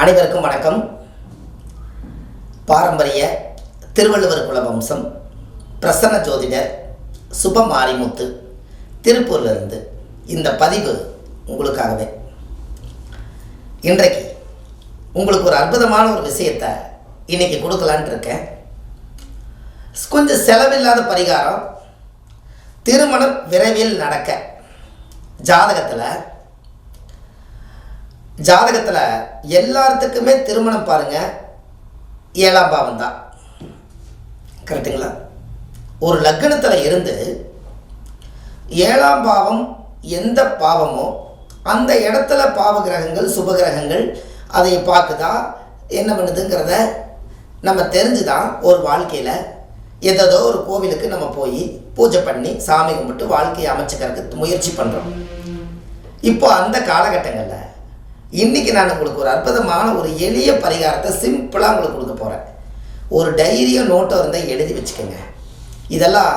அனைவருக்கும் வணக்கம். பாரம்பரிய திருவள்ளுவர் குலவம்சம் பிரசன்ன ஜோதிடர் சுப மாரிமுத்து திருப்பூரிலிருந்து இந்த பதிவு உங்களுக்காகவே. இன்றைக்கு உங்களுக்கு ஒரு அற்புதமான ஒரு விஷயத்தை இன்னைக்கு கொடுக்கலான்ட்டு இருக்கேன். கொஞ்சம் செலவில்லாத பரிகாரம், திருமணம் விரைவில் நடக்க ஜாதகத்தில் எல்லாத்துக்குமே திருமணம் பாருங்கள் 7ஆம் பாவம் தான். கரெக்டுங்களா? ஒரு லக்னத்தில் இருந்து 7ஆம் பாவம் எந்த பாவமோ அந்த இடத்துல பாவ கிரகங்கள் சுப கிரகங்கள் அதை பார்க்குதா என்ன பண்ணுதுங்கிறத நம்ம தெரிஞ்சு தான் ஒரு வாழ்க்கையில் ஏதோ ஒரு கோவிலுக்கு நம்ம போய் பூஜை பண்ணி சாமி கும்பிட்டு வாழ்க்கையை அமைச்சுக்கிறதுக்கு முயற்சி பண்ணுறோம். இப்போ அந்த காலகட்டங்களில் இன்றைக்கி நான் உங்களுக்கு ஒரு அற்புதமான ஒரு எளிய பரிகாரத்தை சிம்பிளாக உங்களுக்கு கொடுக்க போகிறேன். ஒரு டைரியோ நோட்டோ இருந்தால் எழுதி வச்சுக்கோங்க. இதெல்லாம்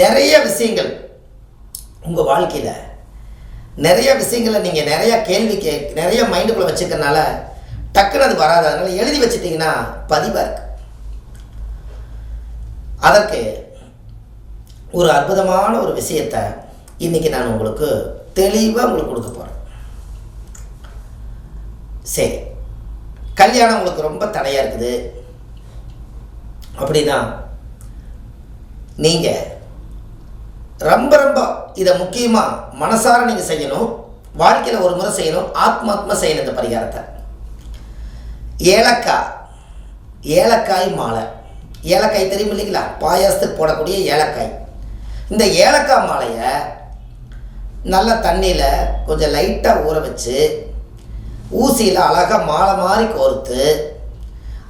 நிறைய விஷயங்கள் உங்கள் வாழ்க்கையில் நிறைய விஷயங்களை நீங்கள் நிறையா கேள்வி நிறைய மைண்டுக்குள்ளே வச்சுக்கிறனால டக்குன்னு அது வராது. அதனால் எழுதி வச்சுட்டிங்கன்னா பதிவாக இருக்கு. அதற்கு ஒரு அற்புதமான ஒரு விஷயத்தை இன்றைக்கி நான் உங்களுக்கு தெளிவாக உங்களுக்கு கொடுக்க போகிறேன். சரி, கல்யாணம் உங்களுக்கு ரொம்ப தடையாக இருக்குது அப்படின்னா நீங்கள் ரொம்ப இதை முக்கியமாக மனசார நீங்கள் செய்யணும். வாழ்க்கையில் ஒரு முறை செய்யணும். ஆத்மாத்மா செய்யணும் இந்த பரிகாரத்தை. ஏலக்காய் மாலை. ஏலக்காய் தெரியும் இல்லைங்களா? பாயாசத்துக்கு போடக்கூடிய ஏலக்காய். இந்த ஏலக்காய் மாலையை நல்ல தண்ணியில் கொஞ்சம் லைட்டாக ஊற வச்சு ஊசியில் அழகாக மாலை மாதிரி கோர்த்து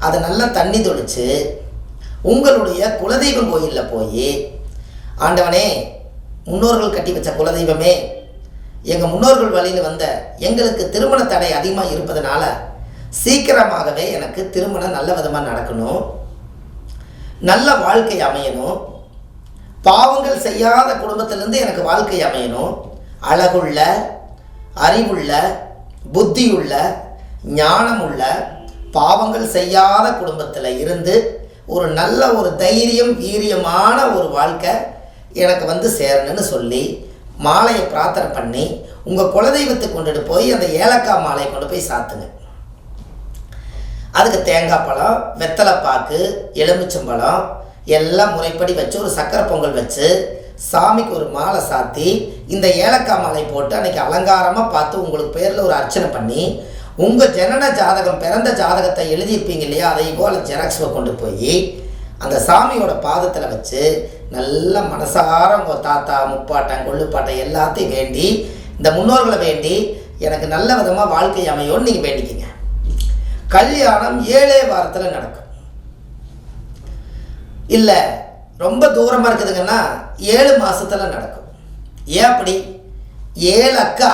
அதை நல்லா தண்ணி தொளித்து உங்களுடைய குலதெய்வம் கோயிலில் போய், ஆண்டவனே, முன்னோர்கள் கட்டி வச்ச குலதெய்வமே, எங்கள் முன்னோர்கள் வழியில் வந்த எங்களுக்கு திருமண தடை அதிகமாக இருப்பதனால சீக்கிரமாகவே எனக்கு திருமணம் நல்ல விதமாக நடக்கணும், நல்ல வாழ்க்கை அமையணும், பாவங்கள் செய்யாத குடும்பத்திலேருந்து எனக்கு வாழ்க்கை அமையணும், அழகுள்ள, அறிவுள்ள, புத்தியுள்ள, ஞானமுள்ள, பாவங்கள் செய்யாத குடும்பத்தில் இருந்து ஒரு நல்ல ஒரு தைரியம் வீரியமான ஒரு வாழ்க்கை எனக்கு சேரணும்னு சொல்லி மாலையை பிரார்த்தனை பண்ணி உங்கள் குலதெய்வத்துக்கு கொண்டுட்டு போய் அந்த ஏலக்காய் மாலையை கொண்டு போய் சாத்துங்க. அதுக்கு தேங்காய் பழம், வெத்தலைப்பாக்கு, எலுமிச்சம்பழம் எல்லாம் முறைப்படி வச்சு ஒரு சக்கரை பொங்கல் வச்சு சாமிக்கு ஒரு மாலை சாத்தி இந்த ஏலக்காய் மாலை போட்டு அன்றைக்கி அலங்காரமாக பார்த்து உங்களுக்கு பேரில் ஒரு அர்ச்சனை பண்ணி உங்கள் ஜனன ஜாதகம் பிறந்த ஜாதகத்தை எழுதியிருப்பீங்க இல்லையா, அதை போல் ஜெராக்ஸை கொண்டு போய் அந்த சாமியோட பாதத்தில் வச்சு நல்ல மனசார உங்கள் தாத்தா முப்பாட்டன் கொள்ளுப்பாட்டன் எல்லாத்தையும் வேண்டி இந்த முன்னோர்களை வேண்டி எனக்கு நல்ல விதமாக வாழ்க்கை அமையோன்னு நீங்கள் வேண்டிக்கிங்க. கல்யாணம் 7 வாரத்தில் நடக்கும். இல்லை ரொம்ப தூரமாக இருக்குதுங்கன்னா 7 மாதத்தில் நடக்கும். ஏன் அப்படி? ஏலக்கா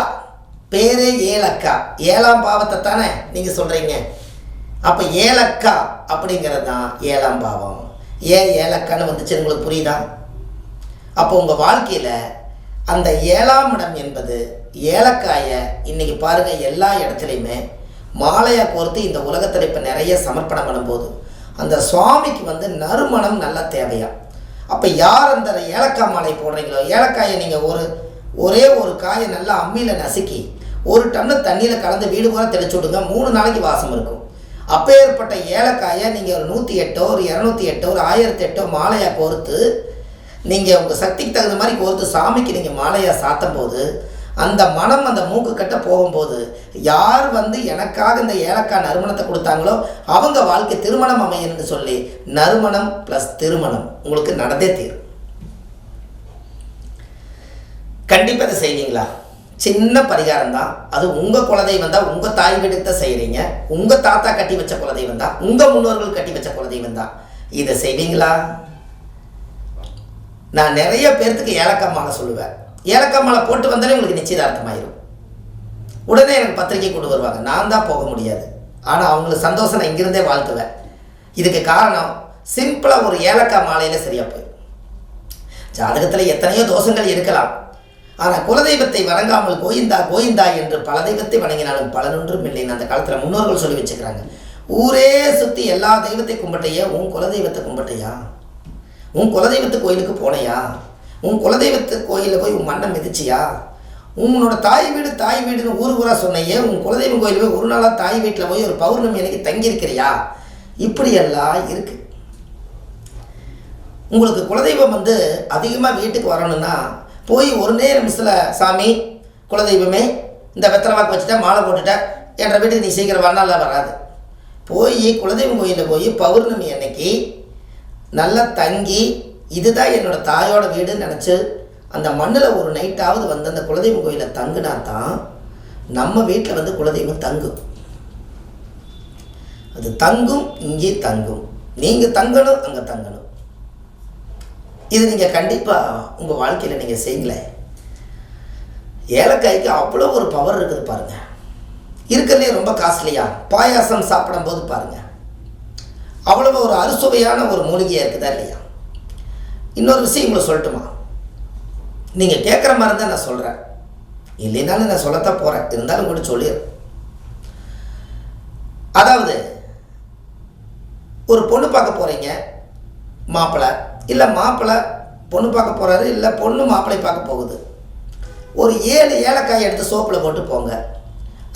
பேரே ஏலக்கா, 7ஆம் பாவத்தை தானே நீங்கள் சொல்கிறீங்க. அப்போ ஏலக்கா அப்படிங்கிறது தான் 7ஆம் பாவம். ஏன் ஏலக்கான்னு வந்துச்சு உங்களுக்கு புரியுதா? அப்போ உங்கள் வாழ்க்கையில் அந்த 7ஆம் இடம் என்பது ஏலக்காயை இன்றைக்கி பாருங்கள் எல்லா இடத்துலையுமே மாலையாக கோர்த்து இந்த உலகத்தில் இப்போ நிறைய சமர்ப்பணம் பண்ணும்போது அந்த சுவாமிக்கு நறுமணம் நல்லா தேவையா. அப்போ யார் அந்த ஏலக்காய் மாலை போடுறீங்களோ, ஏலக்காயை நீங்கள் ஒரே ஒரு காயை நல்லா அம்மியில் நசுக்கி 1 டன்னு தண்ணியில் கலந்து வீடு பூரா தெளிச்சு விடுங்க. 3 நாளைக்கு வாசம் இருக்கும். அப்போ ஏற்பட்ட ஏலக்காயை நீங்கள் ஒரு 108 ஒரு 208 ஒரு 1008 மாலையாக கோர்த்து நீங்கள் உங்கள் சக்திக்கு தகுந்த மாதிரி கோர்த்து சாமிக்கு நீங்கள் மாலையாக சாத்தும் போது அந்த மனம் அந்த மூக்கு கட்ட போகும்போது யார் எனக்காக இந்த ஏலக்காய் நறுமணத்தை கொடுத்தாங்களோ அவங்க வாழ்க்கை திருமணம் அமையன்னு சொல்லி நறுமணம் ப்ளஸ் திருமணம் உங்களுக்கு நடந்தே தீரும். கண்டிப்பாக இதை செய்வீங்களா? சின்ன பரிகாரம் தான். அது உங்கள் குலதெய்வம் தான், உங்கள் தாய் வீடுக்கு தான் செய்கிறீங்க, உங்கள் தாத்தா கட்டி வச்ச குலதெய்வம் தான், உங்கள் முன்னோர்கள் கட்டி வச்ச குலதெய்வம் தான். இதை செய்வீங்களா? நான் நிறைய பேர்த்துக்கு ஏலக்காய் மாலை சொல்லுவேன். ஏலக்காய் மாலை போட்டு வந்தாலே உங்களுக்கு நிச்சயதார்த்தமாயிரும். உடனே எனக்கு பத்திரிக்கை கொண்டு வருவாங்க. நான் தான் போக முடியாது, ஆனால் அவங்களுக்கு சந்தோஷம் நான் இங்கிருந்தே வாழ்த்துவேன். இதுக்கு காரணம் சிம்பிளாக ஒரு ஏலக்காய் மாலையில் சரியாக போய். ஜாதகத்தில் எத்தனையோ தோஷங்கள் இருக்கலாம். ஆனால் குலதெய்வத்தை வணங்காமல் கோயிந்தா கோயிந்தா என்று பல தெய்வத்தை வணங்கினாலும் பலனொன்றும் இல்லைன்னு அந்த காலத்தில் முன்னோர்கள் சொல்லி வச்சுக்கிறாங்க. ஊரே சுற்றி எல்லா தெய்வத்தை கும்பிட்டையா, உன் குலதெய்வத்தை கும்பிட்டையா? உன் குலதெய்வத்து கோயிலுக்கு போனையா? உன் குலதெய்வத்து கோயிலில் போய் உன் மண்ணை மிதிச்சியா? உன்னோட தாய் வீடுன்னு ஊராக சொன்னையே, உன் குலதெய்வம் கோயில் போய் ஒரு நாளாக தாய் வீட்டில் போய் ஒரு பௌர்ணமி அன்னைக்கு தங்கியிருக்கிறியா? இப்படியெல்லாம் இருக்குது. உங்களுக்கு குலதெய்வம் அதிகமாக வீட்டுக்கு வரணும்னா போய் ஒரு நிமிஷத்தில் சாமி குலதெய்வமே இந்த வெத்தலை வாக்கு வச்சுட்டா மாலை போட்டுட்டேன் என்ற வீட்டுக்கு நீ சீக்கிரம் வரனால வராது. போய் குலதெய்வம் கோயிலில் போய் பௌர்ணமி அன்னைக்கு நல்லா தங்கி இதுதான் என்னோடய தாயோட வீடுன்னு நினச்சி அந்த மண்ணில் ஒரு நைட்டாவது அந்த குலதெய்வம் கோயிலில் தங்குனா தான் நம்ம வீட்டில் குலதெய்வம் தங்கும். அது தங்கும், இங்கே தங்கும். நீங்கள் தங்கணும், அங்கே தங்கணும். இது நீங்கள் கண்டிப்பாக உங்கள் வாழ்க்கையில் நீங்கள் செய்யலை. ஏலக்காய்க்கு அவ்வளோ ஒரு பவர் இருக்குது பாருங்கள். இருக்கிறதுலே ரொம்ப காஸ்ட்லியாக பாயாசம் சாப்பிடும்போது பாருங்கள் அவ்வளோ ஒரு அறுசுவையான ஒரு மூலிகையாக இருக்குதா இல்லையா? இன்னொரு விஷயம் உங்களை சொல்லட்டுமா? நீங்கள் கேட்குற மாதிரி தான் நான் சொல்கிறேன், இல்லைனாலும் நான் சொல்லத்தான் போகிறேன், இருந்தாலும் கூட சொல்லிடுறேன். அதாவது ஒரு பொண்ணு பார்க்க போகிறீங்க, மாப்பிள்ளை இல்லை மாப்பிள்ளை பொண்ணு பார்க்க போகிறாரு, இல்லை பொண்ணு மாப்பிள்ளை பார்க்க போகுது. ஒரு 7 ஏலக்காய் எடுத்து சோப்பில் போட்டு போங்க.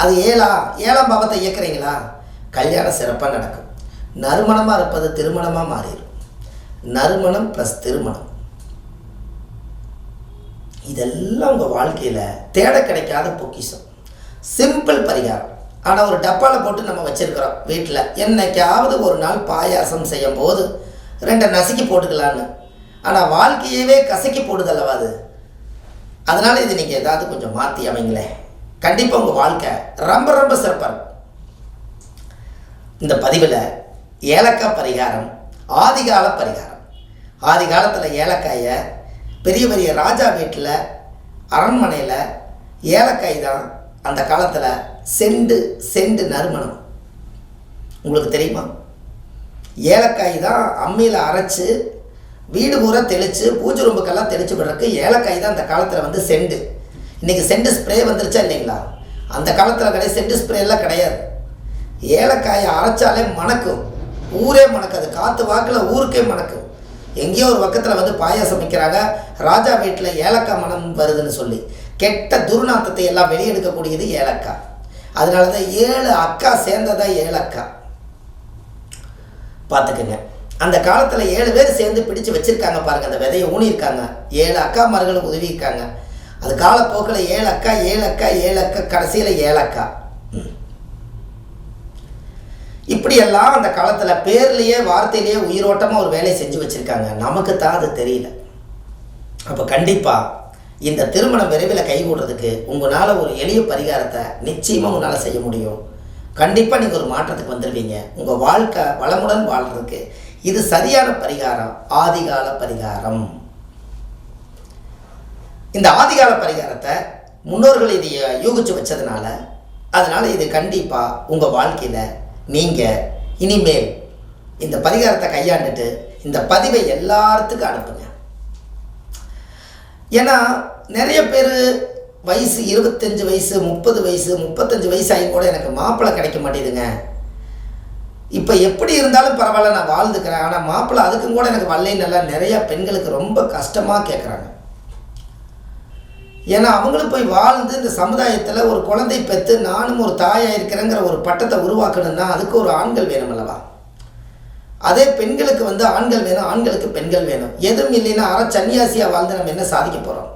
அது 7ஆம் பாவத்தை இயக்குறீங்களா, கல்யாணம் சிறப்பாக நடக்கும். நறுமணமாக இருப்பது திருமணமாக மாறிடும். நறுமணம் ப்ளஸ் திருமணம், இதெல்லாம் உங்கள் வாழ்க்கையில் தேட கிடைக்காத பொக்கிஷம். சிம்பிள் பரிகாரம். ஆனால் ஒரு டப்பாவில் போட்டு நம்ம வச்சுருக்கிறோம் வீட்டில். என்னைக்காவது ஒரு நாள் பாயாசம் செய்யும் போது 2 நசுக்கி போட்டுக்கலான்னு. ஆனால் வாழ்க்கையவே கசக்கி போடுதல்லவா அது. அதனால் இது நீங்கள் ஏதாவது கொஞ்சம் மாற்றி அமைங்களேன். கண்டிப்பாக உங்கள் வாழ்க்கை ரொம்ப ரொம்ப சிறப்பாக இருக்கும். இந்த பதிவில் ஏலக்காய் பரிகாரம், ஆதிகால பரிகாரம். ஆதி காலத்தில் ஏலக்காயை பெரிய பெரிய ராஜா வீட்டில் அரண்மனையில் ஏலக்காய் தான் அந்த காலத்தில் செண்டு நறுமணம். உங்களுக்கு தெரியுமா? ஏலக்காய் தான் அம்மியில் அரைச்சி வீடு பூரா தெளித்து பூஜை ரூம்புக்கெல்லாம் தெளித்து விடுறதுக்கு ஏலக்காய் தான் அந்த காலத்தில் செண்டு. இன்றைக்கி செண்டு ஸ்ப்ரே வந்துருச்சா இல்லைங்களா? அந்த காலத்தில் கிடையாது, செண்டு ஸ்ப்ரேலாம் கிடையாது. ஏலக்காயை அரைச்சாலே மணக்கும், ஊரே மணக்காது. காற்று வாக்கில் ஊருக்கே மணக்கும். எங்கேயோ ஒரு பக்கத்தில் பாயாசம் வைக்கிறாங்க, ராஜா வீட்டில் ஏலக்காய் மனம் வருதுன்னு சொல்லி கெட்ட துர்நாத்தத்தை எல்லாம் வெளியெடுக்கக்கூடியது ஏலக்காய். அதனால தான் 7 அக்கா சேர்ந்ததான் ஏலக்காய். பார்த்துக்குங்க. அந்த காலத்தில் 7 பேர் சேர்ந்து பிடிச்சு வச்சுருக்காங்க பாருங்கள், அந்த விதையை ஊனியிருக்காங்க. 7 அக்காமார்களும் உதவியிருக்காங்க. அது காலப்போக்கில் 7 அக்கா கடைசியில் ஏலக்காய். இப்படியெல்லாம் அந்த காலத்தில் பேர்லேயே வார்த்தையிலேயே உயிரோட்டமாக ஒரு வேலையை செஞ்சு வச்சுருக்காங்க. நமக்கு தான் அது தெரியல. அப்போ கண்டிப்பாக இந்த திருமணம் விரைவில் கைகூடுறதுக்கு உங்களால் ஒரு எளிய பரிகாரத்தை நிச்சயமாக உங்களால் செய்ய முடியும். கண்டிப்பாக நீங்கள் ஒரு மாற்றத்துக்கு வந்துடுவீங்க. உங்கள் வாழ்க்கை வளமுடன் வாழ்கிறதுக்கு இது சரியான பரிகாரம், ஆதிகால பரிகாரம். இந்த ஆதிகால பரிகாரத்தை முன்னோர்கள் இதை யூகிச்சு வச்சதுனால அதனால் இது கண்டிப்பாக உங்கள் வாழ்க்கையில் நீங்கள் இனிமேல் இந்த பரிகாரத்தை கையாண்டுட்டு இந்த பதிவை எல்லாத்துக்கும் அனுப்புங்க. ஏன்னா நிறைய பேர் வயசு 25 வயசு 30 வயசு 35 வயசு ஆகி கூட எனக்கு மாப்பிள்ளை கிடைக்க மாட்டேதுங்க. இப்போ எப்படி இருந்தாலும் பரவாயில்ல, நான் வாழ்ந்துக்கிறேன், ஆனால் மாப்பிள்ளை அதுக்கும் கூட எனக்கு வரலைன்னு நிறையா பெண்களுக்கு ரொம்ப கஷ்டமாக கேட்குறாங்க. ஏன்னா அவங்களும் போய் வாழ்ந்து இந்த சமுதாயத்தில் ஒரு குழந்தை பெற்று நானும் ஒரு தாயாக இருக்கிறேங்கிற ஒரு பட்டத்தை உருவாக்கணும்னா அதுக்கு ஒரு ஆண்கள் வேணும் அல்லவா? அதே பெண்களுக்கு ஆண்கள் வேணும், ஆண்களுக்கு பெண்கள் வேணும். எதுவும் இல்லைன்னா சன்னியாசியாக வாழ்ந்து நம்ம என்ன சாதிக்க போகிறோம்?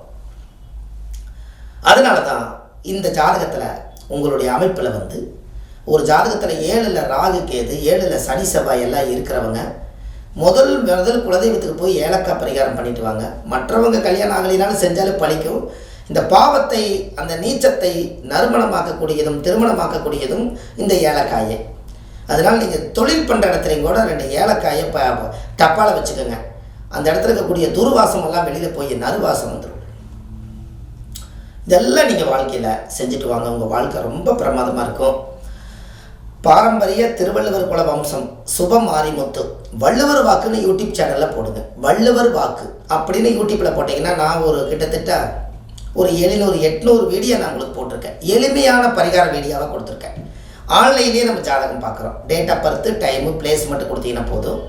அதனால தான் இந்த ஜாதகத்தில் உங்களுடைய அமைப்பில் ஒரு ஜாதகத்தில் 7ல் ராகு கேது 7ல் சனி செவ்வாய் எல்லாம் இருக்கிறவங்க முதல் குலதெய்வத்துக்கு போய் ஏலக்காய் பரிகாரம் பண்ணிட்டு வாங்க. மற்றவங்க கல்யாணம் ஆகலினாலும் செஞ்சாலும் பழிக்கும். இந்த பாவத்தை, அந்த நீச்சத்தை நறுமணமாக்கக்கூடியதும் திருமணமாக்கக்கூடியதும் இந்த ஏலக்காயே. அதனால் நீங்கள் தொழில் பண்ணுற இடத்துலையும் கூட 2 ஏலக்காயை டப்பாவில் வச்சுக்கோங்க. அந்த இடத்துல இருக்கக்கூடிய துர்வாசமெல்லாம் வெளியில் போய் நறுவாசம் வந்துடும். இதெல்லாம் நீங்கள் வாழ்க்கையில் செஞ்சுட்டு வாங்க. உங்கள் வாழ்க்கை ரொம்ப பிரமாதமாக இருக்கும். பாரம்பரிய திருவள்ளுவர் குல வம்சம் சுப மாரிமுத்து வள்ளுவர் வாக்குன்னு யூடியூப் சேனலில் போடுங்க. வள்ளுவர் வாக்கு அப்படின்னு யூடியூப்பில் போட்டிங்கன்னா நான் ஒரு கிட்டத்தட்ட ஒரு 700-800 வீடியோ நான் உங்களுக்கு போட்டிருக்கேன். எளிமையான பரிகார வீடியோவாக கொடுத்துருக்கேன். ஆன்லைன்லேயே நம்ம ஜாதகம் பார்க்குறோம். Date of birth, time, place மட்டும் கொடுத்தீங்கன்னா போதும்.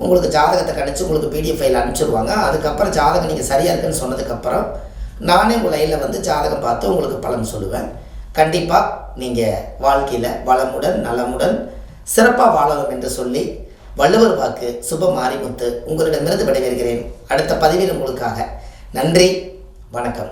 உங்களுக்கு ஜாதகத்தை கணிச்சு உங்களுக்கு பிடிஎஃப் ஃபைல் அனுப்பிச்சிடுவாங்க. அதுக்கப்புறம் ஜாதகம் நீங்கள் சரியாக இருக்குன்னு சொன்னதுக்கப்புறம் நானே உங்கள் லைனில் வந்து ஜாதகம் பார்த்து உங்களுக்கு பலன் சொல்லுவேன். கண்டிப்பாக நீங்கள் வாழ்க்கையில் வளமுடன் நலமுடன் சிறப்பாக வாழணும் என்று சொல்லி வள்ளுவர் வாக்கு சுப மாரிமுத்து உங்களிடமிருந்து விடைபெறுகிறேன். அடுத்த பதிவில் உங்களுக்காக. நன்றி, வணக்கம்.